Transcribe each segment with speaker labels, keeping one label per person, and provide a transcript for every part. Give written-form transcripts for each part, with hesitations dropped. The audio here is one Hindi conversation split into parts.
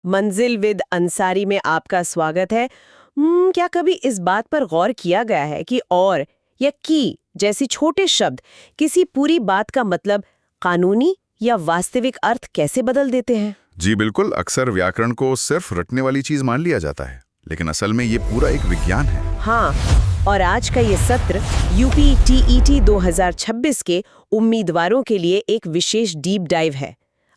Speaker 1: मंजिल विद अंसारी में आपका स्वागत है। क्या कभी इस बात पर गौर किया गया है कि और या की जैसी छोटे शब्द किसी पूरी बात का मतलब कानूनी या वास्तविक अर्थ कैसे बदल देते हैं?
Speaker 2: जी बिल्कुल। अक्सर व्याकरण को सिर्फ रटने वाली चीज मान लिया जाता है, लेकिन असल में ये पूरा एक विज्ञान है।
Speaker 1: हाँ, और आज का ये सत्र यूपी टीईटी 2026 के उम्मीदवारों के लिए एक विशेष डीप डाइव है।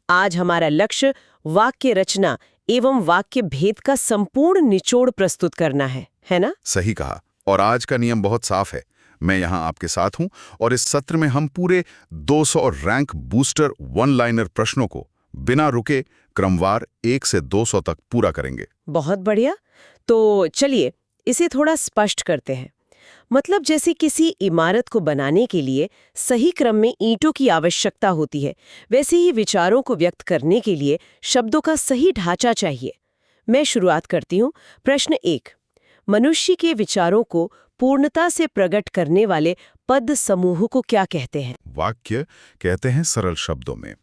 Speaker 1: आज हमारा लक्ष्य वाक्य रचना एवं वाक्य भेद का संपूर्ण निचोड़ प्रस्तुत करना है ना?
Speaker 2: सही कहा। और आज का नियम बहुत साफ है। मैं यहाँ आपके साथ हूँ और इस सत्र में हम पूरे 200 रैंक बूस्टर वन लाइनर प्रश्नों को बिना रुके क्रमवार 1 से 200 तक पूरा करेंगे।
Speaker 1: बहुत बढ़िया। तो चलिए इसे थोड़ा स्पष्ट करते हैं। मतलब जैसे किसी इमारत को बनाने के लिए सही क्रम में ईंटों की आवश्यकता होती है, वैसे ही विचारों को व्यक्त करने के लिए शब्दों का सही ढांचा चाहिए। मैं शुरुआत करती हूँ। प्रश्न 1। मनुष्य के विचारों को पूर्णता से प्रकट करने वाले पद समूह को क्या कहते हैं?
Speaker 2: वाक्य कहते हैं सरल शब्दों में।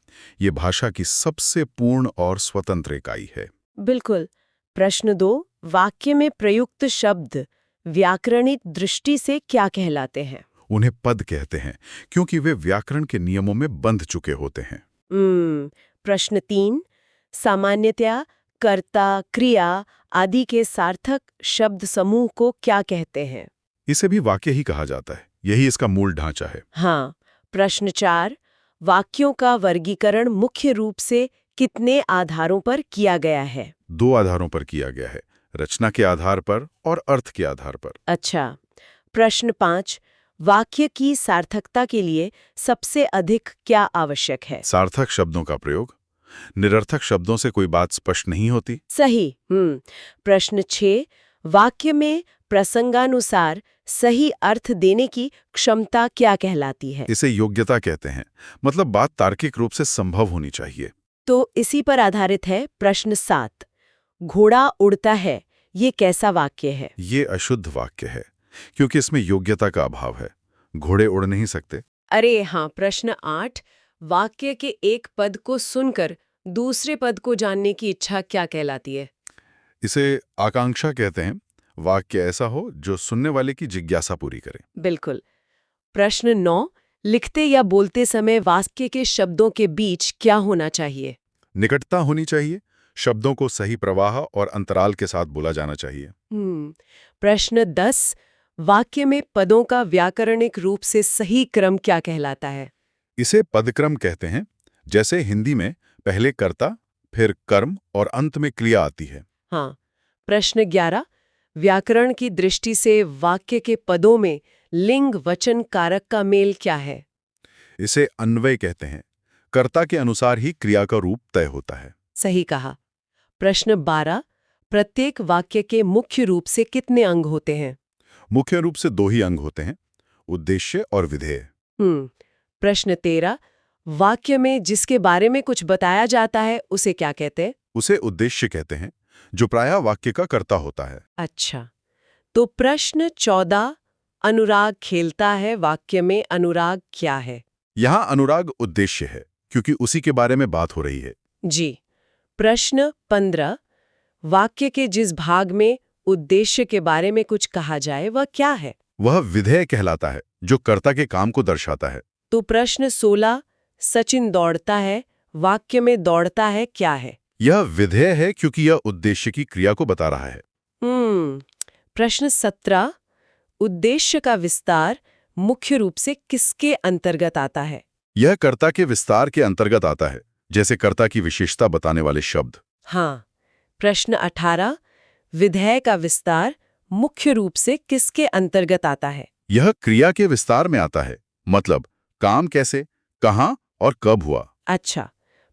Speaker 2: ये भाषा की सबसे पूर्ण और स्वतंत्र इकाई है।
Speaker 1: बिल्कुल। प्रश्न 2। वाक्य में प्रयुक्त शब्द व्याकरणिक दृष्टि से क्या कहलाते हैं?
Speaker 2: उन्हें पद कहते हैं क्योंकि वे व्याकरण के नियमों में बंध चुके होते हैं।
Speaker 1: प्रश्न 3। सामान्यतया कर्ता, क्रिया आदि के सार्थक शब्द समूह को क्या कहते हैं?
Speaker 2: इसे भी वाक्य ही कहा जाता है। यही इसका मूल ढांचा है।
Speaker 1: हाँ। प्रश्न 4। वाक्यों का वर्गीकरण मुख्य रूप से कितने आधारों पर किया गया है?
Speaker 2: 2 आधारों पर किया गया है, रचना के आधार पर और अर्थ के आधार पर।
Speaker 1: अच्छा। प्रश्न 5। वाक्य की सार्थकता के लिए सबसे अधिक क्या आवश्यक है?
Speaker 2: सार्थक शब्दों का प्रयोग। निरर्थक शब्दों से कोई बात स्पष्ट नहीं होती।
Speaker 1: सही। प्रश्न 6। वाक्य में प्रसंगानुसार सही अर्थ देने की क्षमता क्या कहलाती है?
Speaker 2: इसे योग्यता कहते हैं। मतलब बात तार्किक रूप से संभव होनी चाहिए।
Speaker 1: तो इसी पर आधारित है प्रश्न 7। घोड़ा उड़ता है, ये कैसा वाक्य है?
Speaker 2: ये अशुद्ध वाक्य है क्योंकि इसमें योग्यता का अभाव है। घोड़े उड़ नहीं सकते।
Speaker 1: अरे हाँ। प्रश्न 8। वाक्य के एक पद को सुनकर दूसरे पद को जानने की इच्छा क्या कहलाती है?
Speaker 2: इसे आकांक्षा कहते हैं। वाक्य ऐसा हो जो सुनने वाले की जिज्ञासा पूरी करे।
Speaker 1: बिल्कुल। प्रश्न 9। लिखते या बोलते समय वाक्य के शब्दों के बीच क्या होना चाहिए?
Speaker 2: निकटता होनी चाहिए। शब्दों को सही प्रवाह और अंतराल के साथ बोला जाना चाहिए।
Speaker 1: प्रश्न 10। वाक्य में पदों का व्याकरणिक रूप से सही क्रम क्या कहलाता है?
Speaker 2: इसे पदक्रम कहते हैं। जैसे हिंदी में पहले कर्ता, फिर कर्म और अंत में क्रिया आती है।
Speaker 1: हाँ। प्रश्न 11। व्याकरण की दृष्टि से वाक्य के पदों में लिंग वचन कारक का मेल क्या है?
Speaker 2: इसे अन्वय कहते हैं। कर्ता के अनुसार ही क्रिया का रूप तय होता है।
Speaker 1: सही कहा। प्रश्न 12। प्रत्येक वाक्य के मुख्य रूप से कितने अंग होते हैं?
Speaker 2: मुख्य रूप से 2 ही अंग होते हैं, उद्देश्य और विधेय।
Speaker 1: प्रश्न 13। वाक्य में जिसके बारे में कुछ बताया जाता है उसे क्या कहते हैं?
Speaker 2: उसे उद्देश्य कहते हैं, जो प्रायः वाक्य का कर्ता होता है।
Speaker 1: अच्छा। तो प्रश्न 14। अनुराग खेलता है, वाक्य में अनुराग क्या है?
Speaker 2: यहाँ अनुराग उद्देश्य है क्योंकि उसी के बारे में बात हो रही है।
Speaker 1: जी। प्रश्न 15। वाक्य के जिस भाग में उद्देश्य के बारे में कुछ कहा जाए वह क्या है?
Speaker 2: वह विधेय कहलाता है, जो कर्ता के काम को दर्शाता है।
Speaker 1: तो प्रश्न 16। सचिन दौड़ता है, वाक्य में दौड़ता है क्या है?
Speaker 2: यह विधेय है क्योंकि यह उद्देश्य की क्रिया को बता रहा है।
Speaker 1: प्रश्न 17। उद्देश्य का विस्तार मुख्य रूप से किसके अंतर्गत आता है?
Speaker 2: यह कर्ता के विस्तार के अंतर्गत आता है, जैसे कर्ता की विशेषता बताने वाले शब्द।
Speaker 1: हाँ। प्रश्न 18। विधेय का विस्तार मुख्य रूप से किसके अंतर्गत आता है?
Speaker 2: यह क्रिया के विस्तार में आता है। मतलब काम कैसे, कहाँ और कब हुआ।
Speaker 1: अच्छा।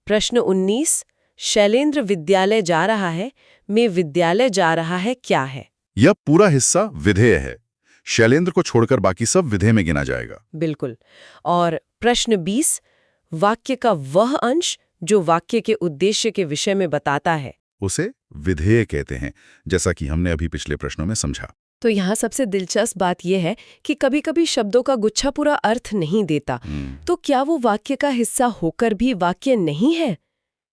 Speaker 1: प्रश्न 19। शैलेंद्र विद्यालय जा रहा है, में विद्यालय जा रहा है क्या है?
Speaker 2: यह पूरा हिस्सा विधेय है। शैलेंद्र को छोड़कर बाकी सब विधेय में गिना जाएगा।
Speaker 1: बिल्कुल। और प्रश्न 20। वाक्य का वह अंश जो वाक्य के उद्देश्य के विषय में बताता है,
Speaker 2: उसे विधेय कहते हैं, जैसा कि हमने अभी पिछले प्रश्नों में समझा।
Speaker 1: तो यहाँ सबसे दिलचस्प बात यह है कि कभी-कभी शब्दों का गुच्छा पूरा अर्थ नहीं देता। तो क्या वो वाक्य का हिस्सा होकर भी वाक्य नहीं है?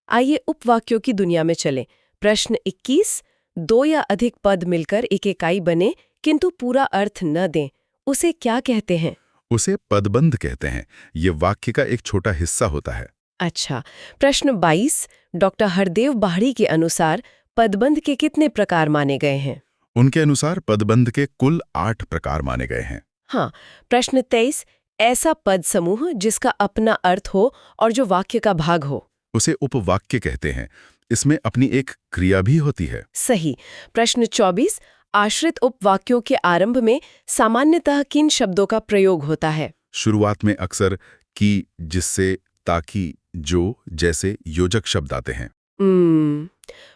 Speaker 1: आइए उपवाक्यों की दुनिया में चलें। प्रश्न 21, दो या अधिक पद मिलकर एक इकाई बने किंतु पूरा अर्थ न दें, उसे क्या कहते हैं?
Speaker 2: उसे पदबंध कहते हैं। ये वाक्य का एक छोटा हिस्सा होता है।
Speaker 1: अच्छा। प्रश्न 22, डॉक्टर हरदेव बाहरी के अनुसार पदबंध के कितने प्रकार माने गए हैं?
Speaker 2: उनके अनुसार पदबंध के कुल 8 प्रकार माने गए हैं।
Speaker 1: हाँ। प्रश्न 23, ऐसा पद समूह जिसका अपना अर्थ हो और जो वाक्य का भाग हो?
Speaker 2: उसे उपवाक्य कहते हैं। इसमें अपनी एक क्रिया भी होती है।
Speaker 1: सही। प्रश्न 24, आश्रित उपवाक्यों के आरंभ में सामान्यतः किन शब्दों का प्रयोग होता है?
Speaker 2: शुरुआत में अक्सर की, जिससे, ताकि, जो जैसे योजक शब्द आते हैं।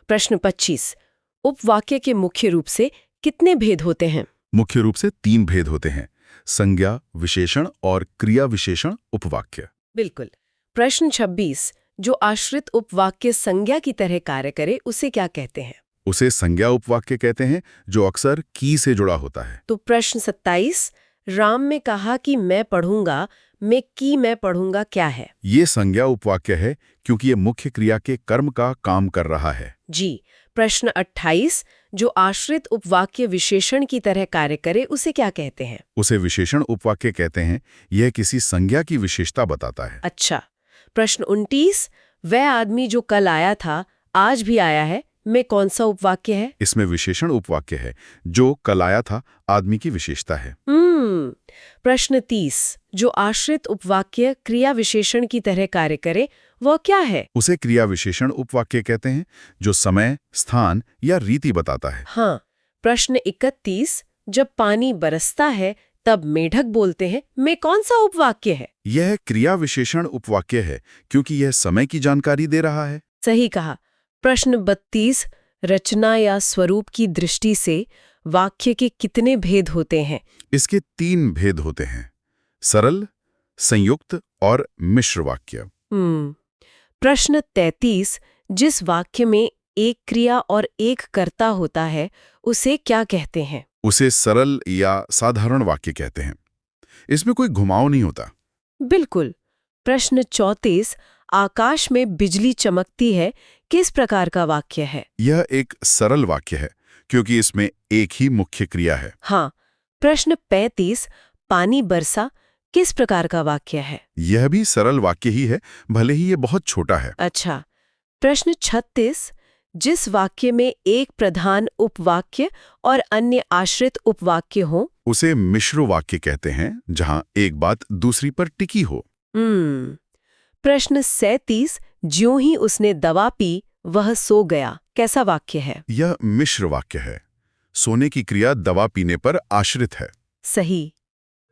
Speaker 1: प्रश्न 25, उपवाक्य के मुख्य रूप से कितने भेद होते हैं?
Speaker 2: मुख्य रूप से 3 भेद होते हैं: संज्ञा, विशेषण और क्रिया विशेषण उपवाक्य।
Speaker 1: बिल्कुल। प्रश्न 26, जो आश्रित उपवाक्य संज्ञा की तरह कार्य करे उसे क्या कहते हैं?
Speaker 2: उसे संज्ञा उपवाक्य कहते हैं, जो अक्सर की से जुड़ा होता है।
Speaker 1: तो प्रश्न 27, राम ने कहा कि मैं पढ़ूंगा, मैं पढ़ूंगा क्या है?
Speaker 2: ये संज्ञा उपवाक्य है क्योंकि ये मुख्य क्रिया के कर्म का काम कर रहा है।
Speaker 1: जी। प्रश्न 28, जो आश्रित उपवाक्य विशेषण की तरह कार्य करे उसे क्या कहते हैं?
Speaker 2: उसे विशेषण उपवाक्य कहते हैं। यह किसी संज्ञा की विशेषता बताता है।
Speaker 1: अच्छा। प्रश्न 29, वह आदमी जो कल आया था आज भी आया है, में कौन सा उपवाक्य है?
Speaker 2: इसमें विशेषण उपवाक्य है। जो कल आया था आदमी की विशेषता है।
Speaker 1: प्रश्न 30, जो आश्रित उपवाक्य क्रिया विशेषण की तरह कार्य करे वह क्या है?
Speaker 2: उसे क्रिया विशेषण उपवाक्य कहते हैं, जो समय, स्थान या रीति बताता है।
Speaker 1: हाँ। प्रश्न 31, जब पानी बरसता है तब मेढक बोलते हैं, में कौन सा उपवाक्य है?
Speaker 2: यह क्रिया विशेषण उपवाक्य है क्योंकि यह समय की जानकारी दे रहा है।
Speaker 1: सही कहा। प्रश्न 32, रचना या स्वरूप की दृष्टि से वाक्य के कितने भेद होते हैं?
Speaker 2: इसके 3 भेद होते हैं: सरल, संयुक्त और मिश्र वाक्य।
Speaker 1: प्रश्न 33, जिस वाक्य में एक क्रिया और एक कर्ता होता है उसे क्या कहते हैं?
Speaker 2: उसे सरल या साधारण वाक्य कहते हैं। इसमें कोई घुमाव नहीं होता।
Speaker 1: बिल्कुल। प्रश्न 34, आकाश में बिजली चमकती है किस प्रकार का वाक्य है?
Speaker 2: यह एक सरल वाक्य है क्योंकि इसमें एक ही मुख्य क्रिया है।
Speaker 1: हाँ। प्रश्न 35, पानी बरसा किस प्रकार का वाक्य है?
Speaker 2: यह भी सरल वाक्य ही है, भले ही ये बहुत छोटा है।
Speaker 1: अच्छा। प्रश्न 36, जिस वाक्य में एक प्रधान उपवाक्य और अन्य आश्रित उपवाक्य हो
Speaker 2: उसे मिश्र वाक्य कहते हैं, जहां एक बात दूसरी पर टिकी हो।
Speaker 1: प्रश्न 37, ज्यों ही उसने दवा पी वह सो गया, कैसा वाक्य है?
Speaker 2: यह मिश्र वाक्य है। सोने की क्रिया दवा पीने पर आश्रित है।
Speaker 1: सही।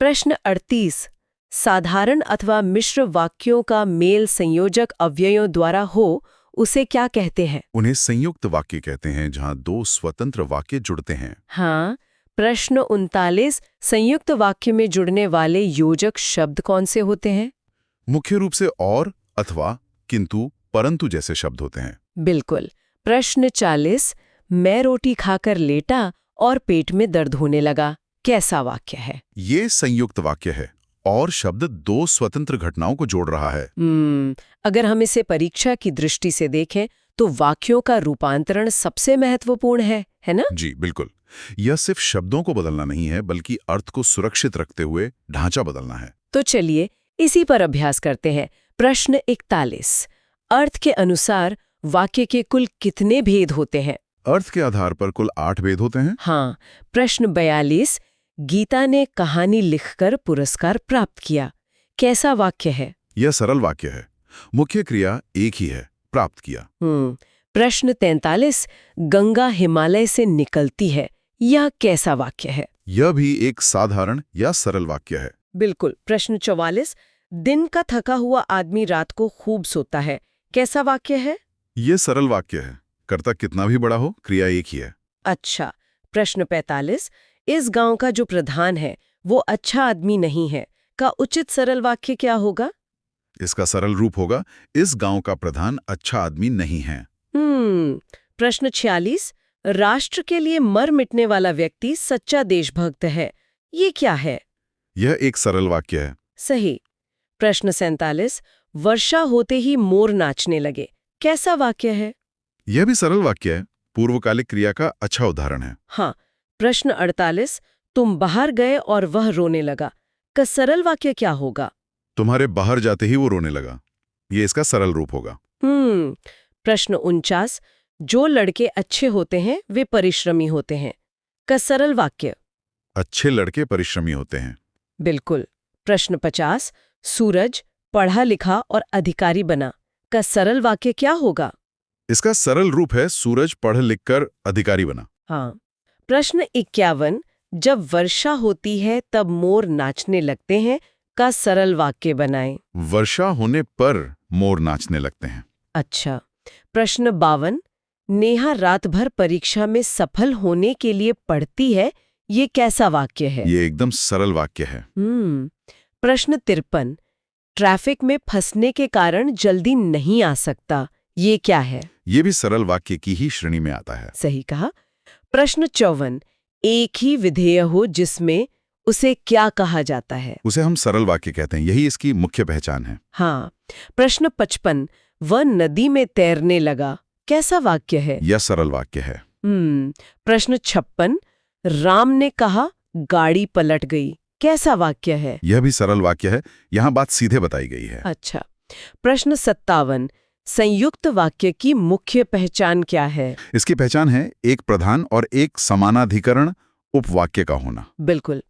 Speaker 1: प्रश्न 38, साधारण अथवा मिश्र वाक्यों का मेल संयोजक अव्ययों द्वारा हो उसे क्या कहते हैं?
Speaker 2: उन्हें संयुक्त वाक्य कहते हैं, जहां 2 स्वतंत्र वाक्य जुड़ते हैं।
Speaker 1: हाँ। प्रश्न 39, संयुक्त वाक्य में जुड़ने वाले योजक शब्द कौन से होते हैं?
Speaker 2: मुख्य रूप से और, अथवा, किंतु, परंतु जैसे शब्द होते हैं।
Speaker 1: बिल्कुल। प्रश्न 40, मैं रोटी खाकर लेटा और पेट में दर्द होने लगा, कैसा वाक्य है?
Speaker 2: ये संयुक्त वाक्य है और शब्द 2 स्वतंत्र घटनाओं को जोड़ रहा है।
Speaker 1: अगर हम इसे परीक्षा की दृष्टि से देखें तो वाक्यों का रूपांतरण सबसे महत्वपूर्ण है ना?
Speaker 2: जी बिल्कुल। यह सिर्फ शब्दों को बदलना नहीं है, बल्कि अर्थ को सुरक्षित रखते हुए ढांचा बदलना है।
Speaker 1: तो चलिए इसी पर अभ्यास करते हैं। प्रश्न 41, अर्थ के अनुसार वाक्य के कुल कितने भेद होते हैं?
Speaker 2: अर्थ के आधार पर कुल 8 भेद होते हैं।
Speaker 1: हाँ। प्रश्न 42, गीता ने कहानी लिखकर पुरस्कार प्राप्त किया, कैसा वाक्य है?
Speaker 2: यह सरल वाक्य है। मुख्य क्रिया एक ही है, प्राप्त किया।
Speaker 1: प्रश्न 43, गंगा हिमालय से निकलती है, यह कैसा वाक्य है?
Speaker 2: यह भी एक साधारण या सरल वाक्य है।
Speaker 1: बिल्कुल। प्रश्न 44, दिन का थका हुआ आदमी रात को खूब सोता है, कैसा वाक्य है?
Speaker 2: यह सरल वाक्य है। कर्ता कितना भी बड़ा हो, क्रिया एक ही है।
Speaker 1: अच्छा। प्रश्न 45, इस गांव का जो प्रधान है वो अच्छा आदमी नहीं है, का उचित सरल वाक्य क्या होगा?
Speaker 2: इसका सरल रूप होगा, इस गांव का प्रधान अच्छा आदमी नहीं है।
Speaker 1: प्रश्न 46, राष्ट्र के लिए मर मिटने वाला व्यक्ति सच्चा देशभक्त है, ये क्या है?
Speaker 2: यह एक सरल वाक्य है।
Speaker 1: सही। प्रश्न 47, वर्षा होते ही मोर नाचने लगे, कैसा वाक्य है?
Speaker 2: यह भी सरल वाक्य है, पूर्वकालिक क्रिया का अच्छा उदाहरण है।
Speaker 1: हाँ। प्रश्न 48, तुम बाहर गए और वह रोने लगा, का सरल वाक्य क्या होगा?
Speaker 2: तुम्हारे बाहर जाते ही वो रोने लगा, ये इसका सरल रूप होगा।
Speaker 1: प्रश्न 49, जो लड़के अच्छे होते हैं वे परिश्रमी होते हैं, का सरल वाक्य?
Speaker 2: अच्छे लड़के परिश्रमी होते हैं।
Speaker 1: बिल्कुल। प्रश्न 50, सूरज पढ़ा लिखा और अधिकारी बना, का सरल वाक्य क्या होगा?
Speaker 2: इसका सरल रूप है सूरज पढ़ लिख कर अधिकारी बना।
Speaker 1: हाँ। प्रश्न 51, जब वर्षा होती है तब मोर नाचने लगते हैं, का सरल वाक्य बनाएं।
Speaker 2: वर्षा होने पर मोर नाचने लगते हैं।
Speaker 1: अच्छा। प्रश्न 52, नेहा रात भर परीक्षा में सफल होने के लिए पढ़ती है, ये कैसा वाक्य है?
Speaker 2: ये एकदम सरल वाक्य है।
Speaker 1: प्रश्न 53, ट्रैफिक में फंसने के कारण जल्दी नहीं आ सकता, ये क्या है?
Speaker 2: ये भी सरल वाक्य की ही श्रेणी में आता है।
Speaker 1: सही कहा। प्रश्न 54, एक ही विधेय हो जिसमें उसे क्या कहा जाता है?
Speaker 2: उसे हम सरल वाक्य कहते हैं, यही इसकी मुख्य पहचान है।
Speaker 1: हाँ। प्रश्न 55, वह नदी में तैरने लगा, कैसा वाक्य है?
Speaker 2: यह सरल वाक्य है।
Speaker 1: प्रश्न 56, राम ने कहा गाड़ी पलट गई, कैसा वाक्य है?
Speaker 2: यह भी सरल वाक्य है, यहाँ बात सीधे बताई गई है।
Speaker 1: अच्छा। प्रश्न 57, संयुक्त वाक्य की मुख्य पहचान क्या है?
Speaker 2: इसकी पहचान है एक प्रधान और एक समानाधिकरण उपवाक्य का होना।
Speaker 1: बिल्कुल।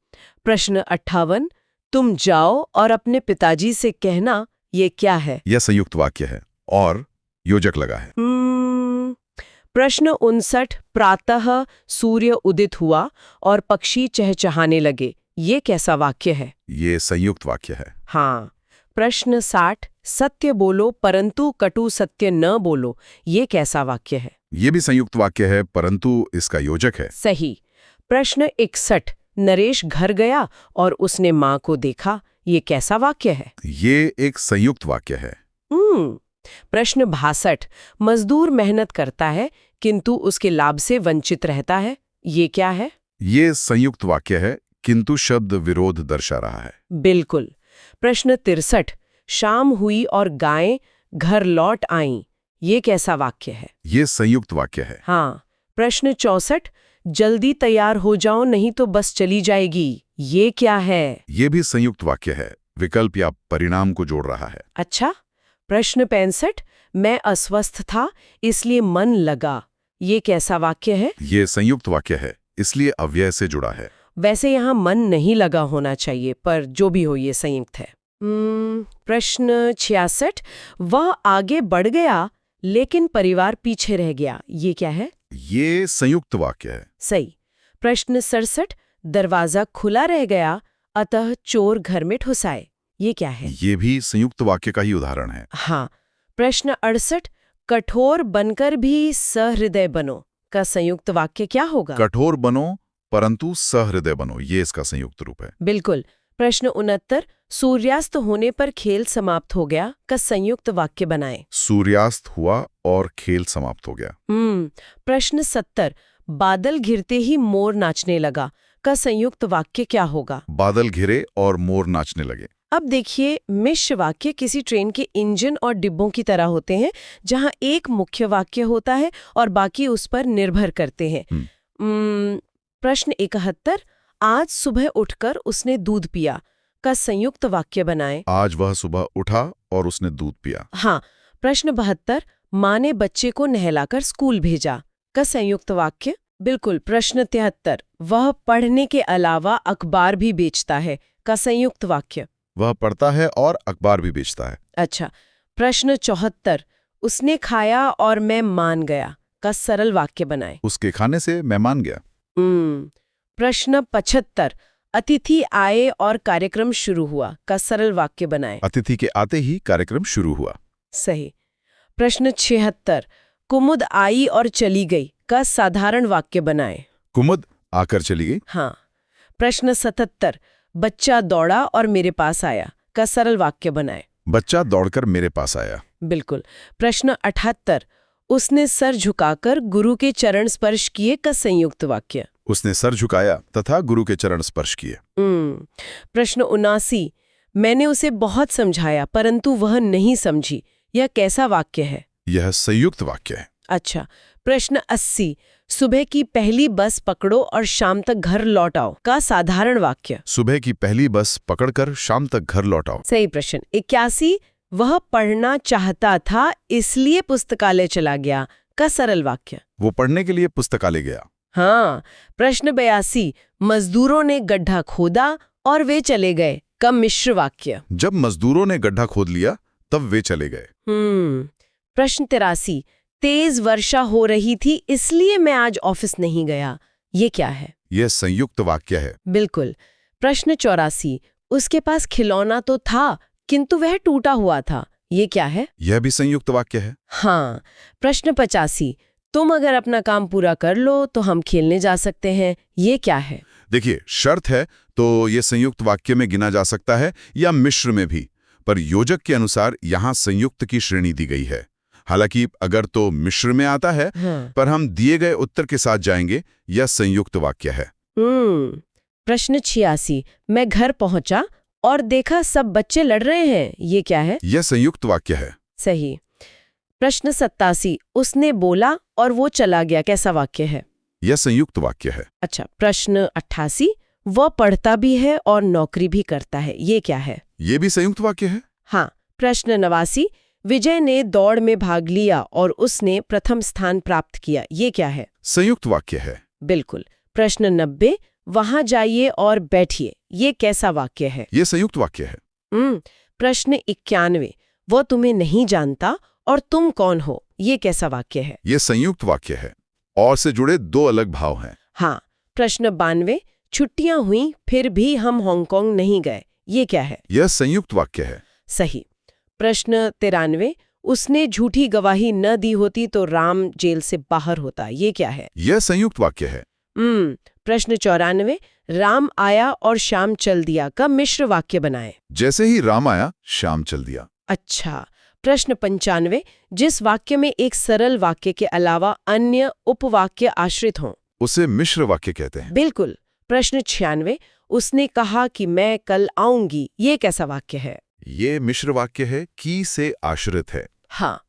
Speaker 1: प्रश्न 58, तुम जाओ और अपने पिताजी से कहना, ये क्या है?
Speaker 2: यह संयुक्त वाक्य है और योजक लगा है।
Speaker 1: प्रश्न 59, प्रातः सूर्य उदित हुआ और पक्षी चहचहाने लगे, ये कैसा वाक्य है?
Speaker 2: ये संयुक्त वाक्य है।
Speaker 1: हाँ। प्रश्न 60, सत्य बोलो परंतु कटु सत्य न बोलो, ये कैसा वाक्य है?
Speaker 2: ये भी संयुक्त वाक्य है, परंतु इसका योजक है।
Speaker 1: सही। प्रश्न 61, नरेश घर गया और उसने माँ को देखा, ये कैसा वाक्य है?
Speaker 2: ये एक संयुक्त वाक्य है।
Speaker 1: प्रश्न 62, मजदूर मेहनत करता है किंतु उसके लाभ से वंचित रहता है, ये क्या है?
Speaker 2: ये संयुक्त वाक्य है, किंतु शब्द विरोध दर्शा रहा है।
Speaker 1: बिल्कुल। प्रश्न 63, शाम हुई और गायें घर लौट आईं, ये कैसा वाक्य है?
Speaker 2: ये संयुक्त वाक्य है।
Speaker 1: हाँ। प्रश्न 64, जल्दी तैयार हो जाओ नहीं तो बस चली जाएगी, ये क्या है?
Speaker 2: ये भी संयुक्त वाक्य है, विकल्प या परिणाम को जोड़ रहा है।
Speaker 1: अच्छा। प्रश्न 65, मैं अस्वस्थ था इसलिए मन लगा, ये कैसा वाक्य है?
Speaker 2: ये संयुक्त वाक्य है, इसलिए अव्यय से जुड़ा है।
Speaker 1: वैसे यहाँ मन नहीं लगा होना चाहिए, पर जो भी हो ये संयुक्त है। प्रश्न 66, वह आगे बढ़ गया लेकिन परिवार पीछे रह गया, ये क्या है?
Speaker 2: ये संयुक्त वाक्य है।
Speaker 1: सही। प्रश्न 67, दरवाजा खुला रह गया अतः चोर घर में ठुस आए, ये क्या है?
Speaker 2: ये भी संयुक्त वाक्य का ही उदाहरण है।
Speaker 1: हाँ। प्रश्न 68, कठोर बनकर भी सहृदय बनो, का संयुक्त वाक्य क्या होगा?
Speaker 2: कठोर बनो परंतु सहृदय बनो, ये इसका संयुक्त रूप है।
Speaker 1: बिल्कुल। प्रश्न 69, सूर्यास्त होने पर खेल समाप्त हो गया, का संयुक्त वाक्य बनाएं।
Speaker 2: सूर्यास्त हुआ और खेल समाप्त हो गया।
Speaker 1: प्रश्न 70, बादल घिरते ही मोर नाचने लगा, का संयुक्त वाक्य क्या होगा?
Speaker 2: बादल घिरे और मोर नाचने लगे।
Speaker 1: अब देखिए, मिश्र वाक्य किसी ट्रेन के इंजन और डिब्बों की तरह होते हैं, जहां एक मुख्य वाक्य होता है और बाकी उस पर निर्भर करते हैं। प्रश्न 71, आज सुबह उठकर उसने दूध पिया, का संयुक्त वाक्य बनाएं।
Speaker 2: आज वह सुबह उठा और उसने दूध पिया।
Speaker 1: हाँ। प्रश्न 72, माँ ने बच्चे को नहलाकर स्कूल भेजा, का संयुक्त वाक्य? बिल्कुल। प्रश्न 73, वह पढ़ने के अलावा अखबार भी बेचता है, का संयुक्त वाक्य?
Speaker 2: वह पढ़ता है और अखबार भी बेचता है।
Speaker 1: अच्छा। प्रश्न 74, उसने खाया और मैं मान गया, का सरल वाक्य बनाएं।
Speaker 2: उसके खाने से मैं मान गया।
Speaker 1: प्रश्न 75, अतिथि आए और कार्यक्रम शुरू हुआ, का सरल वाक्य बनाएं।
Speaker 2: अतिथि के आते ही कार्यक्रम शुरू हुआ।
Speaker 1: सही। प्रश्न 76, कुमुद आई और चली गई, का साधारण वाक्य बनाएं।
Speaker 2: कुमुद आकर चली गई।
Speaker 1: हाँ। प्रश्न 77, बच्चा दौड़ा और मेरे पास आया, का सरल वाक्य बनाएं।
Speaker 2: बच्चा दौड़कर मेरे पास आया।
Speaker 1: बिल्कुल। प्रश्न 78, उसने सर झुकाकर गुरु के चरण स्पर्श किए, का संयुक्त वाक्य?
Speaker 2: उसने सर झुकाया तथा गुरु के चरण स्पर्श किए।
Speaker 1: प्रश्न 79, मैंने उसे बहुत समझाया परंतु वह नहीं समझी, यह कैसा वाक्य है?
Speaker 2: यह संयुक्त वाक्य है।
Speaker 1: अच्छा, प्रश्न 80, सुबह की पहली बस पकड़ो और शाम तक घर लौट आओ का साधारण वाक्य।
Speaker 2: सुबह की पहली बस पकड़कर शाम तक घर लौट आओ।
Speaker 1: सही प्रश्न। 81, वह पढ़ना चाहता था इसलिए पुस्तकालय चला गया का सरल वाक्य।
Speaker 2: वो पढ़ने के लिए पुस्तकालय गया।
Speaker 1: हाँ। प्रश्न 82, मजदूरों ने गड्ढा खोदा और वे चले गए का मिश्र वाक्य।
Speaker 2: जब मजदूरों ने गड्ढा खोद लिया तब वे चले गए।
Speaker 1: प्रश्न 83, तेज वर्षा हो रही थी इसलिए मैं आज ऑफिस नहीं गया, ये क्या है?
Speaker 2: यह संयुक्त वाक्य है।
Speaker 1: बिल्कुल। प्रश्न 84, उसके पास खिलौना तो था किंतु वह टूटा हुआ था, ये क्या है?
Speaker 2: यह भी संयुक्त वाक्य है।
Speaker 1: हाँ। प्रश्न 85, तुम अगर अपना काम पूरा कर लो तो हम खेलने जा सकते हैं, ये क्या है?
Speaker 2: देखिए, शर्त है तो यह संयुक्त वाक्य में गिना जा सकता है या मिश्र में भी, पर योजक के अनुसार यहाँ संयुक्त की श्रेणी दी गई है। हालांकि अगर तो मिश्र में आता है, पर हम दिए गए उत्तर के साथ जाएंगे, यह संयुक्त वाक्य है।
Speaker 1: प्रश्न 86, मैं घर पहुंचा और देखा सब बच्चे लड़ रहे हैं, ये क्या है?
Speaker 2: यह संयुक्त वाक्य है।
Speaker 1: सही। प्रश्न 87, उसने बोला और वो चला गया, कैसा वाक्य है?
Speaker 2: यह संयुक्त वाक्य है।
Speaker 1: अच्छा। प्रश्न 88, वह पढ़ता भी है और नौकरी भी करता है, ये क्या है?
Speaker 2: यह भी संयुक्त वाक्य है।
Speaker 1: हाँ। प्रश्न 89, विजय ने दौड़ में भाग लिया और उसने प्रथम स्थान प्राप्त किया, ये क्या है?
Speaker 2: संयुक्त वाक्य है।
Speaker 1: बिल्कुल। प्रश्न 90, वहां जाइए और बैठिए, ये कैसा वाक्य है?
Speaker 2: यह संयुक्त वाक्य है।
Speaker 1: प्रश्न 91, वो तुम्हें नहीं जानता और तुम कौन हो, ये कैसा वाक्य है?
Speaker 2: यह संयुक्त वाक्य है। और से जुड़े दो अलग भाव हैं।
Speaker 1: हाँ। प्रश्न 92, छुट्टियां हुई फिर भी हम हांगकांग नहीं गए, ये क्या है?
Speaker 2: यह संयुक्त वाक्य है।
Speaker 1: सही। प्रश्न 93, उसने झूठी गवाही न दी होती तो राम जेल से बाहर होता, ये क्या है?
Speaker 2: यह संयुक्त वाक्य है।
Speaker 1: प्रश्न 94, राम आया और श्याम चल दिया का मिश्र वाक्य बनाएं।
Speaker 2: जैसे ही राम आया, श्याम चल दिया।
Speaker 1: अच्छा। प्रश्न 95, जिस वाक्य में एक सरल वाक्य के अलावा अन्य उपवाक्य आश्रित हों,
Speaker 2: उसे मिश्र वाक्य कहते हैं।
Speaker 1: बिल्कुल। प्रश्न 96, उसने कहा कि मैं कल आऊंगी, ये कैसा वाक्य है?
Speaker 2: ये मिश्र वाक्य है, की से आश्रित है।
Speaker 1: हाँ।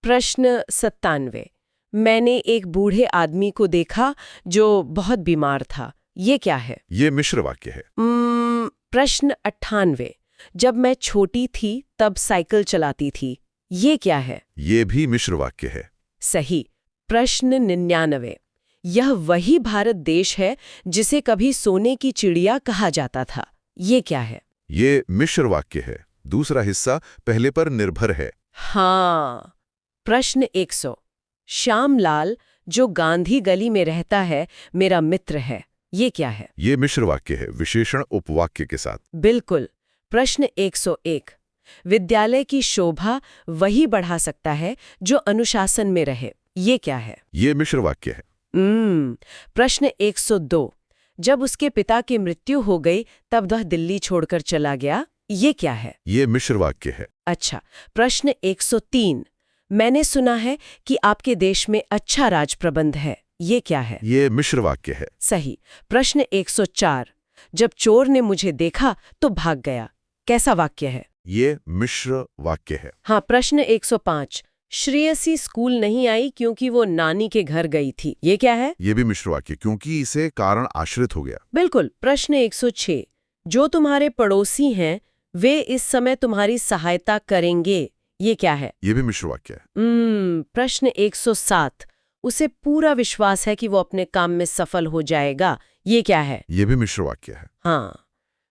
Speaker 1: प्रश्न 97, मैंने एक बूढ़े आदमी को देखा जो बहुत बीमार था, ये क्या है?
Speaker 2: ये मिश्र वाक्य है।
Speaker 1: प्रश्न 98, जब मैं छोटी थी तब साइकिल चलाती थी, ये क्या है?
Speaker 2: ये भी मिश्र वाक्य है।
Speaker 1: सही। प्रश्न 99, यह वही भारत देश है जिसे कभी सोने की चिड़िया कहा जाता था, ये क्या है?
Speaker 2: ये मिश्र वाक्य है। दूसरा हिस्सा पहले पर निर्भर है।
Speaker 1: हाँ। प्रश्न 100, श्यामलाल जो गांधी गली में रहता है मेरा मित्र है, ये क्या है?
Speaker 2: ये मिश्र वाक्य है, विशेषण उपवाक्य के साथ।
Speaker 1: बिल्कुल। प्रश्न 101, विद्यालय की शोभा वही बढ़ा सकता है जो अनुशासन में रहे, ये क्या है?
Speaker 2: ये मिश्र वाक्य है।
Speaker 1: प्रश्न 102, जब उसके पिता की मृत्यु हो गई तब वह दिल्ली छोड़कर चला गया, ये क्या है?
Speaker 2: ये मिश्र वाक्य है।
Speaker 1: अच्छा। प्रश्न 103, मैंने सुना है कि आपके देश में अच्छा राज प्रबंध है, ये क्या है?
Speaker 2: ये मिश्र वाक्य है।
Speaker 1: सही। प्रश्न 104, जब चोर ने मुझे देखा तो भाग गया, कैसा वाक्य है?
Speaker 2: ये मिश्र वाक्य है।
Speaker 1: हाँ। प्रश्न 105, श्रेयसी स्कूल नहीं आई क्योंकि वो नानी के घर गई थी, ये क्या है?
Speaker 2: ये भी मिश्र वाक्य, क्योंकि इसे कारण आश्रित हो गया।
Speaker 1: बिल्कुल। प्रश्न 106, जो तुम्हारे पड़ोसी हैं वे इस समय तुम्हारी सहायता करेंगे, ये क्या है?
Speaker 2: ये भी मिश्र वाक्य है।
Speaker 1: प्रश्न 107, उसे पूरा विश्वास है कि वो अपने काम में सफल हो जाएगा, ये क्या है?
Speaker 2: ये भी मिश्र वाक्य है।
Speaker 1: हाँ।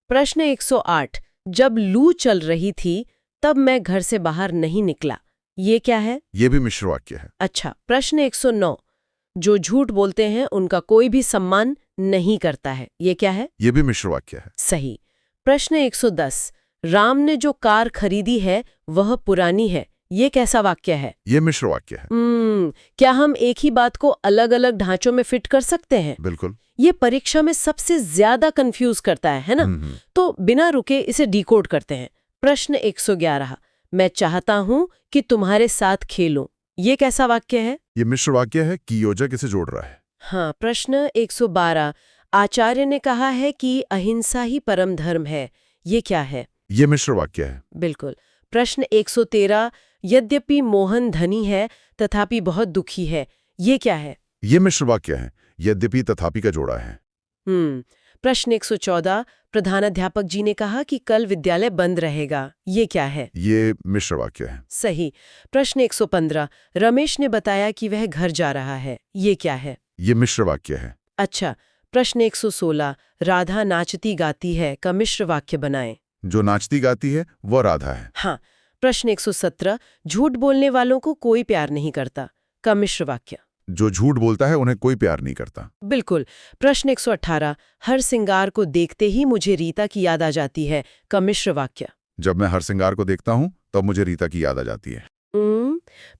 Speaker 1: प्रश्न 108, जब लू चल रही थी तब मैं घर से बाहर नहीं निकला, ये क्या है?
Speaker 2: ये भी मिश्र वाक्य है।
Speaker 1: अच्छा। प्रश्न 109, जो झूठ बोलते हैं उनका कोई भी सम्मान नहीं करता है, ये क्या है?
Speaker 2: ये भी मिश्र वाक्य है।
Speaker 1: सही। प्रश्न 110, राम ने जो कार खरीदी है वह पुरानी है, ये कैसा वाक्य है?
Speaker 2: ये मिश्र वाक्य है।
Speaker 1: क्या हम एक ही बात को अलग अलग ढांचों में फिट कर सकते हैं?
Speaker 2: बिल्कुल।
Speaker 1: ये परीक्षा में सबसे ज्यादा कंफ्यूज करता है ना? तो बिना रुके इसे डिकोड करते हैं। प्रश्न 111, मैं चाहता हूं कि तुम्हारे साथ खेलूं, ये कैसा वाक्य है?
Speaker 2: ये मिश्र वाक्य है कि योजक इसे जोड़ रहा है।
Speaker 1: हाँ। प्रश्न 112, आचार्य ने कहा है कि अहिंसा ही परम धर्म है, ये क्या है?
Speaker 2: ये मिश्र वाक्य है।
Speaker 1: बिल्कुल। प्रश्न 113, यद्यपि मोहन धनी है तथापि बहुत दुखी है, ये क्या है?
Speaker 2: ये मिश्र वाक्य है, यद्यपि तथापि का जोड़ा है।
Speaker 1: प्रश्न 114, प्रधानाध्यापक जी ने कहा कि कल विद्यालय बंद रहेगा, ये क्या है?
Speaker 2: ये मिश्र वाक्य है।
Speaker 1: सही। प्रश्न 115, रमेश ने बताया कि वह घर जा रहा है, ये क्या है?
Speaker 2: ये मिश्र वाक्य है।
Speaker 1: अच्छा। प्रश्न 116, राधा नाचती गाती है का मिश्र वाक्य बनाएं।
Speaker 2: जो नाचती गाती है वो राधा है।
Speaker 1: हाँ। प्रश्न 117, झूठ बोलने वालों को कोई प्यार नहीं करता का मिश्र वाक्य।
Speaker 2: जो झूठ बोलता है उन्हें कोई प्यार नहीं करता।
Speaker 1: बिल्कुल। प्रश्न 118, हर सिंगार को देखते ही मुझे रीता की याद आ जाती है का मिश्र वाक्य।
Speaker 2: जब मैं हर सिंगार को देखता हूँ तब मुझे रीता की याद आ जाती है।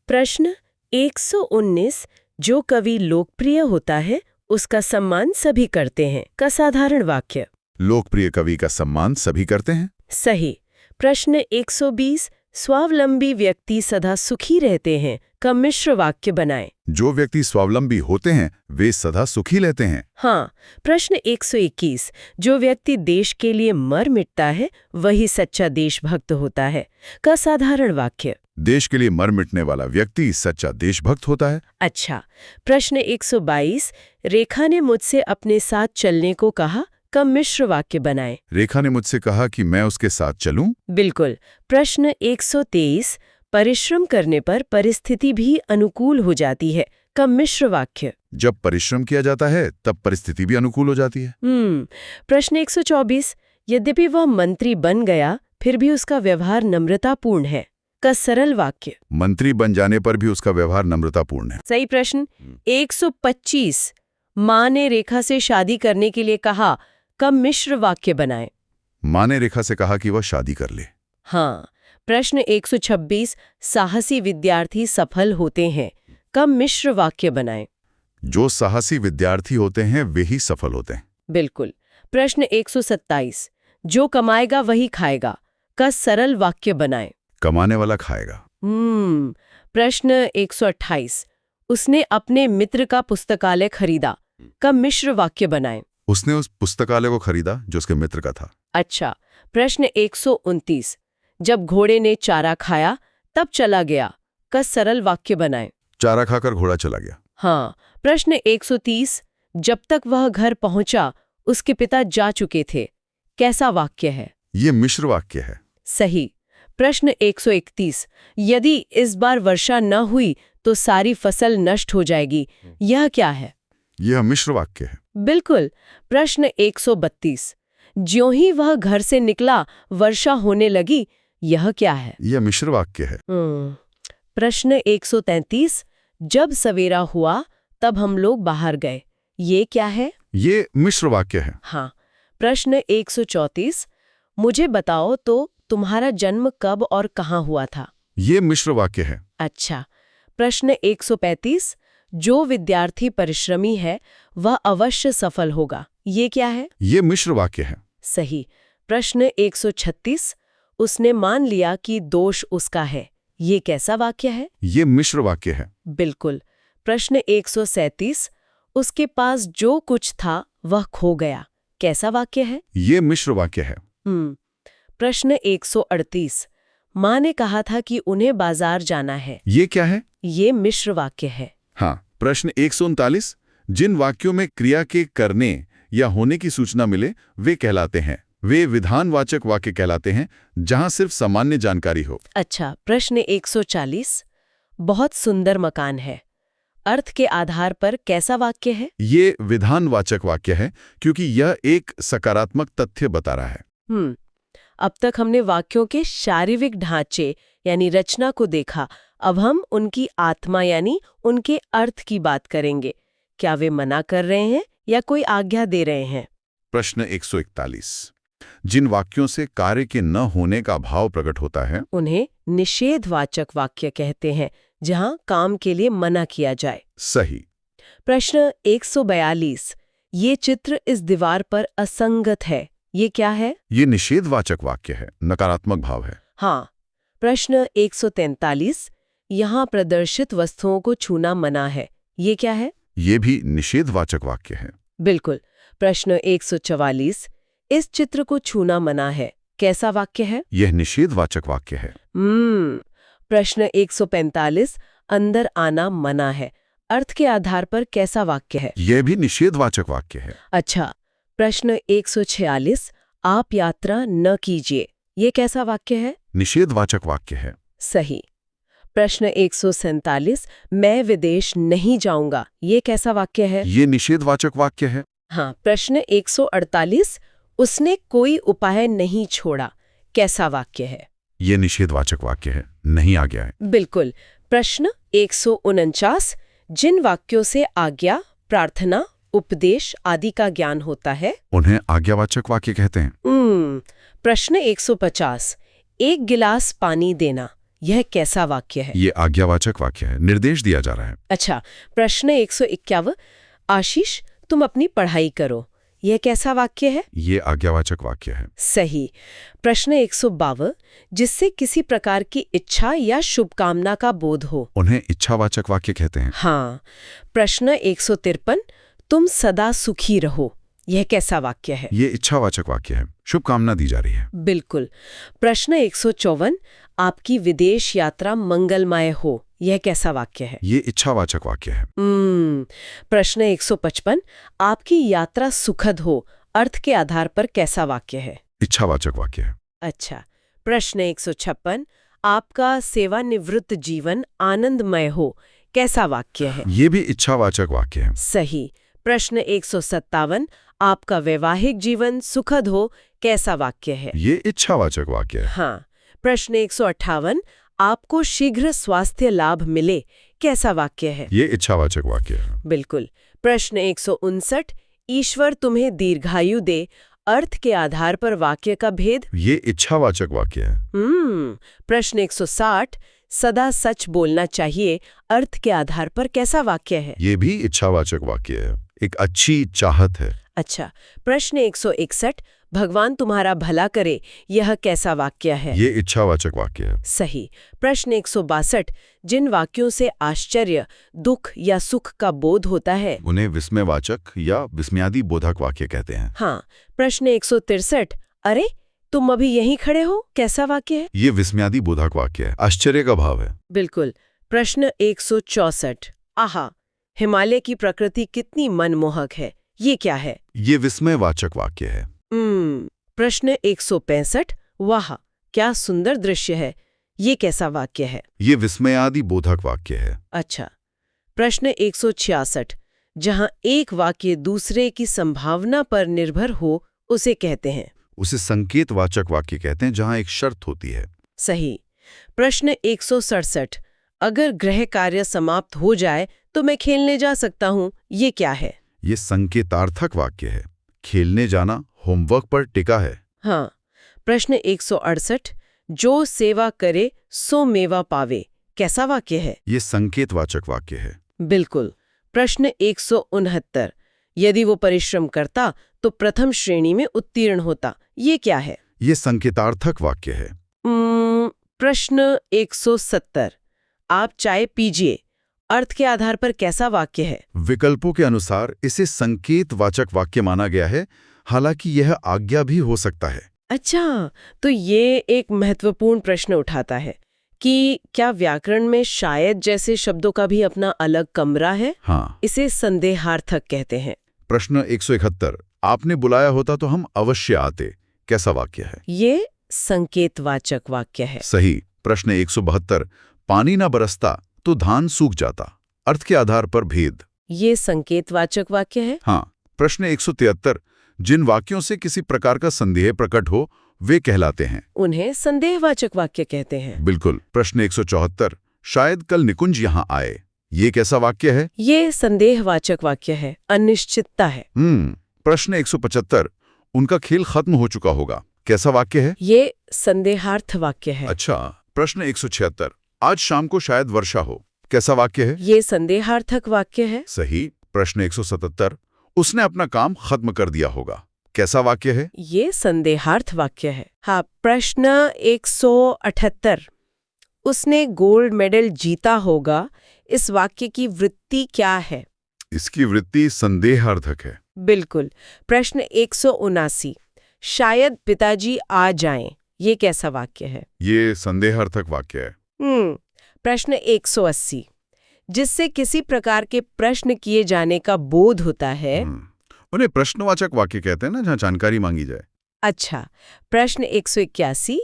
Speaker 1: प्रश्न 119, जो कवि लोकप्रिय होता है उसका सम्मान सभी करते हैं का साधारण वाक्य।
Speaker 2: लोकप्रिय कवि का सम्मान सभी करते हैं।
Speaker 1: सही। प्रश्न 120, स्वावलंबी व्यक्ति सदा सुखी रहते हैं का मिश्र वाक्य बनाएं।
Speaker 2: जो व्यक्ति स्वावलंबी होते हैं वे सदा सुखी लेते हैं।
Speaker 1: हाँ। प्रश्न 121, जो व्यक्ति देश के लिए मर मिटता है वही सच्चा देशभक्त होता है का साधारण वाक्य।
Speaker 2: देश के लिए मर मिटने वाला व्यक्ति सच्चा देशभक्त होता है।
Speaker 1: अच्छा। प्रश्न 122, रेखा ने मुझसे अपने साथ चलने को कहा का मिश्र वाक्य बनाएं।
Speaker 2: रेखा ने मुझसे कहा कि मैं उसके साथ चलूं।
Speaker 1: बिल्कुल। प्रश्न 123, परिश्रम करने पर परिस्थिति भी अनुकूल हो जाती है का मिश्र वाक्य।
Speaker 2: जब परिश्रम किया जाता है तब परिस्थिति भी अनुकूल हो जाती है।
Speaker 1: प्रश्न 124, यद्यपि वह मंत्री बन गया फिर भी उसका व्यवहार नम्रतापूर्ण है का सरल वाक्य।
Speaker 2: मंत्री बन जाने पर भी उसका व्यवहार नम्रतापूर्ण है।
Speaker 1: सही प्रश्न। 125, माँ ने रेखा से शादी करने के लिए कहा का मिश्र वाक्य बनाएं।
Speaker 2: माँ ने रेखा से कहा कि वह शादी कर ले।
Speaker 1: हाँ। प्रश्न 126, साहसी विद्यार्थी सफल होते हैं का मिश्र वाक्य बनाएं।
Speaker 2: जो साहसी विद्यार्थी होते हैं वे ही सफल होते हैं।
Speaker 1: बिल्कुल। प्रश्न 127, जो कमाएगा वही खाएगा का सरल वाक्य बनाएं।
Speaker 2: कमाने वाला खाएगा।
Speaker 1: प्रश्न 128, उसने अपने मित्र का पुस्तकालय खरीदा का मिश्र वाक्य बनाएं।
Speaker 2: उसने उस पुस्तकालय को खरीदा जो उसके मित्र का था।
Speaker 1: अच्छा। प्रश्न 129, जब घोड़े ने चारा खाया तब चला गया का सरल वाक्य बनाएं।
Speaker 2: चारा खाकर घोड़ा चला गया।
Speaker 1: हाँ। प्रश्न 130, जब तक वह घर पहुंचा उसके पिता जा चुके थे, कैसा वाक्य है?
Speaker 2: ये मिश्र वाक्य है।
Speaker 1: सही। प्रश्न 131, यदि इस बार वर्षा न हुई तो सारी फसल नष्ट हो जाएगी, यह क्या है?
Speaker 2: यह मिश्र वाक्य है।
Speaker 1: बिल्कुल। प्रश्न 132, ज्यों ही वह घर से निकला वर्षा होने लगी, यह क्या है?
Speaker 2: यह मिश्र वाक्य है।
Speaker 1: प्रश्न 133, जब सवेरा हुआ तब हम लोग बाहर गए, ये क्या है?
Speaker 2: ये मिश्र वाक्य है।
Speaker 1: हाँ। प्रश्न 134, मुझे बताओ तो तुम्हारा जन्म कब और कहाँ हुआ था?
Speaker 2: ये मिश्र वाक्य है।
Speaker 1: अच्छा। प्रश्न 135, जो विद्यार्थी परिश्रमी है वह अवश्य सफल होगा, ये क्या है?
Speaker 2: ये मिश्र वाक्य है।
Speaker 1: सही। प्रश्न 136, उसने मान लिया कि दोष उसका है, ये कैसा वाक्य है?
Speaker 2: ये मिश्र वाक्य है।
Speaker 1: बिल्कुल। प्रश्न 137, उसके पास जो कुछ था वह खो गया, कैसा वाक्य है?
Speaker 2: ये मिश्र वाक्य है।
Speaker 1: प्रश्न 138, माँ ने कहा था कि उन्हें बाजार जाना है,
Speaker 2: ये क्या है?
Speaker 1: ये मिश्र वाक्य है।
Speaker 2: हाँ। प्रश्न 139, जिन वाक्यों में क्रिया के करने या होने की सूचना मिले वे कहलाते हैं। वे विधानवाचक वाक्य कहलाते हैं जहां सिर्फ सामान्य जानकारी हो।
Speaker 1: अच्छा। प्रश्न 140, बहुत सुंदर मकान है, अर्थ के आधार पर कैसा वाक्य है?
Speaker 2: ये विधानवाचक वाक्य है क्योंकि यह एक सकारात्मक तथ्य बता रहा है।
Speaker 1: अब तक हमने वाक्यों के शारीरिक ढांचे यानी रचना को देखा, अब हम उनकी आत्मा यानी उनके अर्थ की बात करेंगे। क्या वे मना कर रहे हैं या कोई आज्ञा दे रहे हैं?
Speaker 2: प्रश्न 141, जिन वाक्यों से कार्य के न होने का भाव प्रकट होता है
Speaker 1: उन्हें निषेधवाचक वाक्य कहते हैं, जहां काम के लिए मना किया जाए।
Speaker 2: सही।
Speaker 1: प्रश्न 142, ये चित्र इस दीवार पर असंगत है, ये क्या है?
Speaker 2: ये निषेधवाचक वाक्य है, नकारात्मक भाव है।
Speaker 1: हाँ। प्रश्न 143, यहाँ प्रदर्शित वस्तुओं को छूना मना है, ये क्या है?
Speaker 2: ये भी निषेधवाचक वाक्य है।
Speaker 1: बिल्कुल। प्रश्न 144, इस चित्र को छूना मना है, कैसा वाक्य है?
Speaker 2: यह निषेधवाचक वाक्य है।
Speaker 1: प्रश्न 145 अंदर आना मना है, अर्थ के आधार पर कैसा वाक्य है?
Speaker 2: यह भी निषेधवाचक वाक्य है।
Speaker 1: अच्छा, प्रश्न 146 आप यात्रा न कीजिए, ये कैसा वाक्य है?
Speaker 2: निषेधवाचक वाक्य है।
Speaker 1: सही। प्रश्न 147 मैं विदेश नहीं जाऊंगा, ये कैसा वाक्य है?
Speaker 2: ये निषेधवाचक वाक्य है।
Speaker 1: हाँ। प्रश्न 148 उसने कोई उपाय नहीं छोड़ा, कैसा वाक्य है?
Speaker 2: ये निषेधवाचक वाक्य है, नहीं आ गया है।
Speaker 1: बिल्कुल। प्रश्न 149 जिन वाक्यों से आज्ञा, प्रार्थना, उपदेश आदि का ज्ञान होता है
Speaker 2: उन्हें आज्ञावाचक वाक्य कहते हैं।
Speaker 1: प्रश्न 150 एक गिलास पानी देना, यह कैसा वाक्य है?
Speaker 2: ये आज्ञावाचक वाक्य है, निर्देश दिया जा रहा है।
Speaker 1: अच्छा। प्रश्न 151 आशीष तुम अपनी पढ़ाई करो, यह कैसा वाक्य है?
Speaker 2: ये आज्ञावाचक वाक्य है।
Speaker 1: सही। प्रश्न 152 जिससे किसी प्रकार की इच्छा या शुभकामना का बोध हो,
Speaker 2: उन्हें इच्छावाचक वाक्य कहते हैं।
Speaker 1: हाँ। प्रश्न 153 तुम सदा सुखी रहो, यह कैसा वाक्य है?
Speaker 2: ये इच्छावाचक वाक्य है, शुभकामना दी जा रही है।
Speaker 1: बिल्कुल। प्रश्न 154 आपकी विदेश यात्रा मंगलमय हो, यह कैसा वाक्य है?
Speaker 2: ये इच्छावाचक वाक्य है।
Speaker 1: प्रश्न 155 आपकी यात्रा सुखद हो, अर्थ के आधार पर कैसा वाक्य है?
Speaker 2: इच्छावाचक वाक्य है।
Speaker 1: अच्छा। प्रश्न 156 आपका सेवानिवृत्त जीवन आनंदमय हो, कैसा वाक्य है?
Speaker 2: ये भी इच्छावाचक वाक्य है।
Speaker 1: सही। प्रश्न 157 आपका वैवाहिक जीवन सुखद हो, कैसा वाक्य है?
Speaker 2: ये इच्छावाचक वाक्य है।
Speaker 1: हाँ। प्रश्न 158 आपको शीघ्र स्वास्थ्य लाभ मिले, कैसा वाक्य है?
Speaker 2: ये इच्छावाचक वाक्य है।
Speaker 1: बिल्कुल। प्रश्न 159 ईश्वर तुम्हें दीर्घायु दे, अर्थ के आधार पर वाक्य का भेद?
Speaker 2: ये इच्छावाचक वाक्य है।
Speaker 1: प्रश्न 160 सदा सच बोलना चाहिए, अर्थ के आधार पर कैसा वाक्य है?
Speaker 2: ये भी इच्छावाचक वाक्य है, एक अच्छी चाहत है।
Speaker 1: अच्छा। प्रश्न 161 भगवान तुम्हारा भला करे, यह कैसा वाक्य है?
Speaker 2: ये इच्छावाचक वाक्य है।
Speaker 1: सही। प्रश्न 162 जिन वाक्यों से आश्चर्य, दुख या सुख का बोध होता है
Speaker 2: उन्हें विस्मयवाचक या विस्मयादि बोधक वाक्य कहते हैं।
Speaker 1: हाँ। प्रश्न 163 अरे तुम अभी यहीं खड़े हो, कैसा वाक्य है?
Speaker 2: ये विस्मयादि बोधक वाक्य है, आश्चर्य का भाव है।
Speaker 1: बिल्कुल। प्रश्न 164 आहा हिमालय की प्रकृति कितनी मनमोहक है, ये क्या है?
Speaker 2: ये विस्मयवाचक वाक्य है।
Speaker 1: प्रश्न 165 वाह क्या सुंदर दृश्य है, ये कैसा वाक्य है?
Speaker 2: ये विस्मयादि बोधक वाक्य है।
Speaker 1: अच्छा। प्रश्न 166 जहां एक वाक्य दूसरे की संभावना पर निर्भर हो, उसे कहते हैं?
Speaker 2: उसे संकेतवाचक वाक्य कहते हैं, जहां एक शर्त होती है।
Speaker 1: सही। प्रश्न 167 अगर गृह कार्य समाप्त हो जाए तो मैं खेलने जा सकता हूँ, ये क्या है?
Speaker 2: ये संकेतार्थक वाक्य है, खेलने जाना होमवर्क पर टिका है।
Speaker 1: हाँ। प्रश्न 168 जो सेवा करे सो मेवा पावे, कैसा वाक्य है?
Speaker 2: ये संकेतवाचक वाक्य है।
Speaker 1: बिल्कुल। प्रश्न 169 यदि वो परिश्रम करता तो प्रथम श्रेणी में उत्तीर्ण होता, ये क्या है?
Speaker 2: ये संकेतार्थक वाक्य है।
Speaker 1: प्रश्न 170 आप चाय पीजिए, अर्थ के आधार पर कैसा वाक्य है?
Speaker 2: विकल्पों के अनुसार इसे संकेतवाचक वाक्य माना गया है, हालांकि यह आज्ञा भी हो सकता है।
Speaker 1: अच्छा, तो ये एक महत्वपूर्ण प्रश्न उठाता है कि क्या व्याकरण में शायद जैसे शब्दों का भी अपना अलग कमरा है?
Speaker 2: हाँ।
Speaker 1: इसे संदेहार्थक कहते हैं।
Speaker 2: प्रश्न 171 आपने बुलाया होता तो हम अवश्य आते, कैसा वाक्य है?
Speaker 1: ये संकेतवाचक वाक्य है।
Speaker 2: सही। प्रश्न 172 पानी ना बरसता तो धान सूख जाता, अर्थ के आधार पर भेद?
Speaker 1: ये संकेतवाचक वाक्य है।
Speaker 2: हाँ। प्रश्न 173 जिन वाक्यों से किसी प्रकार का संदेह प्रकट हो वे कहलाते हैं?
Speaker 1: उन्हें संदेहवाचक वाक्य कहते हैं।
Speaker 2: बिल्कुल। प्रश्न 174 शायद कल निकुंज यहाँ आए, ये कैसा वाक्य है?
Speaker 1: ये संदेहवाचक वाक्य है, अनिश्चितता है।
Speaker 2: प्रश्न 175 उनका खेल खत्म हो चुका होगा, कैसा वाक्य है?
Speaker 1: ये संदेहार्थ वाक्य है।
Speaker 2: अच्छा। प्रश्न 176 आज शाम को शायद वर्षा हो, कैसा वाक्य है?
Speaker 1: ये संदेहार्थक वाक्य है।
Speaker 2: सही। प्रश्न 177 उसने अपना काम खत्म कर दिया होगा, कैसा वाक्य है?
Speaker 1: ये संदेहार्थ वाक्य है। हाँ। प्रश्न 178 उसने गोल्ड मेडल जीता होगा, इस वाक्य की वृत्ति क्या है?
Speaker 2: इसकी वृत्ति संदेहार्थक है।
Speaker 1: बिल्कुल। प्रश्न 179 शायद पिताजी आ जाएं, ये कैसा वाक्य है?
Speaker 2: ये संदेहार्थक वाक्य है।
Speaker 1: प्रश्न 180, जिससे किसी प्रकार के प्रश्न किए जाने का बोध होता है।
Speaker 2: उन्हें प्रश्नवाचक वाक्य कहते हैं ना, जहाँ जानकारी मांगी जाए।
Speaker 1: अच्छा, प्रश्न 181,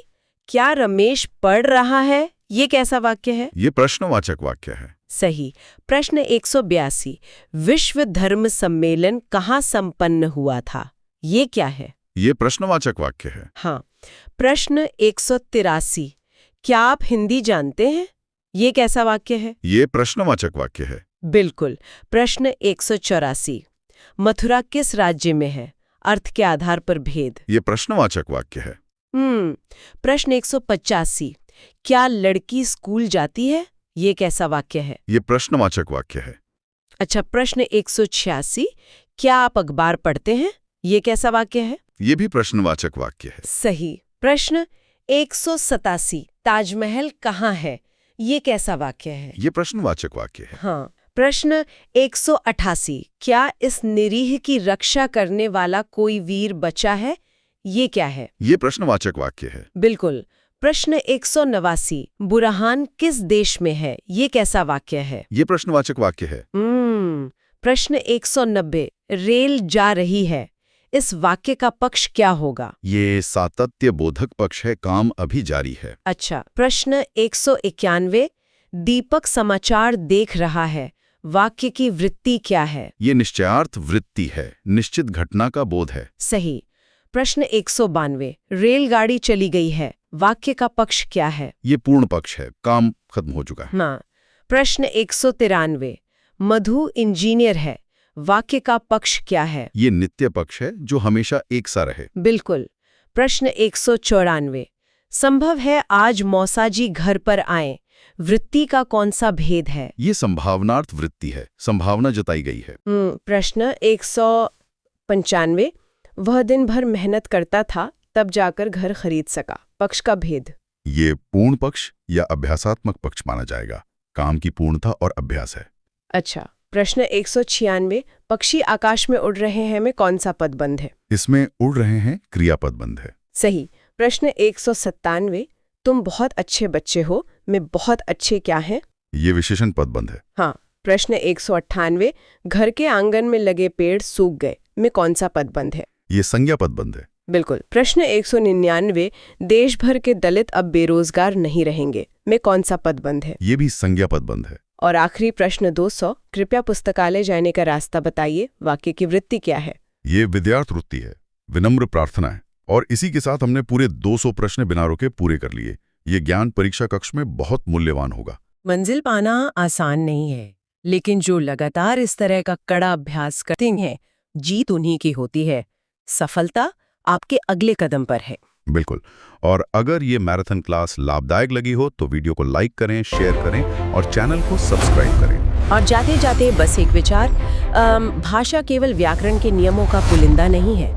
Speaker 1: क्या रमेश पढ़ रहा है, ये कैसा वाक्य है?
Speaker 2: ये प्रश्नवाचक वाक्य है।
Speaker 1: सही। प्रश्न 182, विश्व धर्म सम्मेलन कहाँ संपन्न हुआ था, ये क्या है?
Speaker 2: ये प्रश्नवाचक वाक्य है।
Speaker 1: हाँ। प्रश्न 183, क्या आप हिंदी जानते हैं, ये कैसा वाक्य है?
Speaker 2: ये प्रश्नवाचक वाक्य है।
Speaker 1: बिल्कुल। प्रश्न 184, मथुरा किस राज्य में है, अर्थ के आधार पर भेद।
Speaker 2: ये प्रश्नवाचक वाक्य है।
Speaker 1: प्रश्न 185, क्या लड़की स्कूल जाती है, ये कैसा वाक्य है?
Speaker 2: ये प्रश्नवाचक वाक्य है।
Speaker 1: अच्छा, प्रश्न 186, क्या आप अखबार पढ़ते हैं, ये कैसा वाक्य है?
Speaker 2: ये भी प्रश्नवाचक वाक्य है।
Speaker 1: सही। प्रश्न 187, ताजमहल कहाँ है, ये कैसा वाक्य है?
Speaker 2: ये प्रश्नवाचक वाक्य है।
Speaker 1: हाँ। प्रश्न 188, क्या इस निरीह की रक्षा करने वाला कोई वीर बचा है, ये क्या है?
Speaker 2: ये प्रश्नवाचक वाक्य है।
Speaker 1: बिल्कुल। प्रश्न 189, बुरहान किस देश में है, ये कैसा वाक्य है?
Speaker 2: ये प्रश्नवाचक वाक्य है।
Speaker 1: प्रश्न 190, रेल जा रही है, इस वाक्य का पक्ष क्या होगा?
Speaker 2: ये सातत्य बोधक पक्ष है, काम अभी जारी है।
Speaker 1: अच्छा। प्रश्न 191, दीपक समाचार देख रहा है, वाक्य की वृत्ति क्या है?
Speaker 2: ये निश्चयार्थ वृत्ति है, निश्चित घटना का बोध है।
Speaker 1: सही। प्रश्न 192, रेलगाड़ी चली गई है, वाक्य का पक्ष क्या है?
Speaker 2: ये पूर्ण पक्ष है, काम खत्म हो चुका है।
Speaker 1: हाँ। प्रश्न 193, मधु इंजीनियर है, वाक्य का पक्ष क्या है?
Speaker 2: ये नित्य पक्ष है, जो हमेशा एक सा रहे।
Speaker 1: बिल्कुल। प्रश्न 194, संभव है आज मौसाजी घर पर आए, वृत्ति का कौन सा भेद है?
Speaker 2: ये संभावनार्थ वृत्ति है, संभावना जताई गई है।
Speaker 1: प्रश्न 195, वह दिन भर मेहनत करता था, तब जाकर घर खरीद सका, पक्ष का भेद।
Speaker 2: ये पूर्ण पक्ष या अभ्यासात्मक पक्ष माना जाएगा, काम की पूर्णता और अभ्यास है।
Speaker 1: अच्छा। प्रश्न 196, पक्षी आकाश में उड़ रहे हैं में कौन सा पदबंध है?
Speaker 2: इसमें उड़ रहे हैं क्रियापद बंध है।
Speaker 1: सही। प्रश्न 197, तुम बहुत अच्छे बच्चे हो में बहुत अच्छे क्या है?
Speaker 2: ये विशेषण पदबंध है।
Speaker 1: हाँ। प्रश्न 198, घर के आंगन में लगे पेड़ सूख गए में कौन सा पदबंध है?
Speaker 2: ये संज्ञा पदबंध है।
Speaker 1: बिल्कुल। प्रश्न 199, देश भर के दलित अब बेरोजगार नहीं रहेंगे में कौन सा पदबंध है?
Speaker 2: ये भी संज्ञा पदबंध है।
Speaker 1: और आखिरी प्रश्न 200, कृपया पुस्तकालय जाने का रास्ता बताइए, वाक्य की वृत्ति क्या है?
Speaker 2: ये विद्यार्थ वृत्ति है, विनम्र प्रार्थना है। और इसी के साथ हमने पूरे 200 प्रश्न बिना रुके पूरे कर लिए। ये ज्ञान परीक्षा कक्ष में बहुत मूल्यवान होगा।
Speaker 1: मंजिल पाना आसान नहीं है, लेकिन जो लगातार इस तरह का कड़ा अभ्यास करते हैं, जीत उन्हीं की होती है। सफलता आपके अगले कदम पर है।
Speaker 2: बिल्कुल। और अगर ये मैराथन क्लास लाभदायक लगी हो तो वीडियो को लाइक करें, शेयर करें और चैनल को सब्सक्राइब करें।
Speaker 1: और जाते जाते बस एक विचार, भाषा केवल व्याकरण के नियमों का पुलिंदा नहीं है,